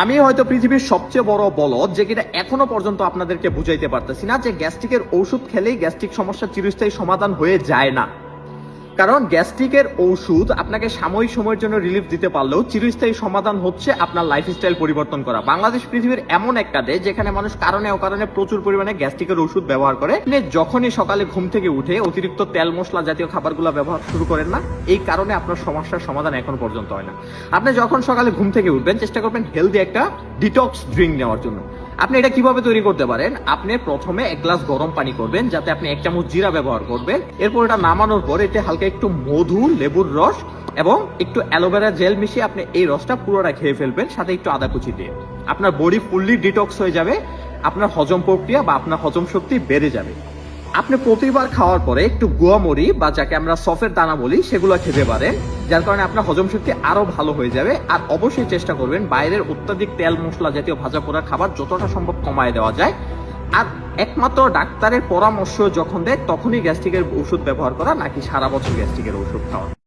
আমি হয়তো পৃথিবীর সবচেয়ে বড় বলদ যে কিনা এখনো পর্যন্ত আপনাদেরকে বুঝাইতে পারতেছি না যে গ্যাস্ট্রিকের ওষুধ খেলেই গ্যাস্ট্রিক সমস্যা চিরস্থায়ী সমাধান হয়ে যায় না। কারণ গ্যাস্ট্রিকের ওষুধ আপনাকে সাময়িক সময়ের জন্য রিলিফ দিতে পারলেও চিরস্থায়ী সমাধান হচ্ছে আপনার লাইফস্টাইল পরিবর্তন করা। বাংলাদেশ পৃথিবীর এমন একটা দেশ যেখানে মানুষ কারণে অকারণে প্রচুর পরিমাণে গ্যাস্ট্রিকের ওষুধ ব্যবহার করে। যখনই সকালে ঘুম থেকে উঠে অতিরিক্ত তেল মশলা জাতীয় খাবারগুলো ব্যবহার শুরু করেন না, এই কারণে আপনার সমস্যার সমাধান এখন পর্যন্ত হয় না। আপনি যখন সকালে ঘুম থেকে উঠবেন চেষ্টা করবেন হেলদি একটা ডিটক্স ড্রিঙ্ক নেওয়ার জন্য। আপনি এটা কিভাবে তৈরি করতে পারেন? আপনি প্রথমে 1 গ্লাস গরম পানি করবেন, যাতে আপনি 1 চামচ জিরা ব্যবহার করবেন। এরপর এটা নামানোর পর এতে হালকা একটু মধু, লেবুর রস এবং একটু অ্যালোভেরা জেল মিশিয়ে আপনি এই রসটা পুরোটা খেয়ে ফেলবেন, সাথে একটু আদা কুচি দিয়ে। আপনার বডি ফুললি ডিটক্স হয়ে যাবে, আপনার হজম প্রক্রিয়া বা আপনার হজম শক্তি বেড়ে যাবে। আপনি প্রতিবার খাওয়ার পরে একটু গুয়ামরি বা যাকে আমরা সফের দানা বলি সেগুলো খেতে পারেন, যার কারণে আপনার হজম শক্তি আরো ভালো হয়ে যাবে। আর অবশ্যই চেষ্টা করবেন বাইরের অত্যাধিক তেল মশলা জাতীয় ভাজা পোড়া খাবার যতটা সম্ভব কমায় দেওয়া যায়। আর একমাত্র ডাক্তারের পরামর্শ যখন দেয় তখনই গ্যাস্ট্রিকের ওষুধ ব্যবহার করা, নাকি সারা বছর গ্যাস্ট্রিকের ওষুধ খাওয়া।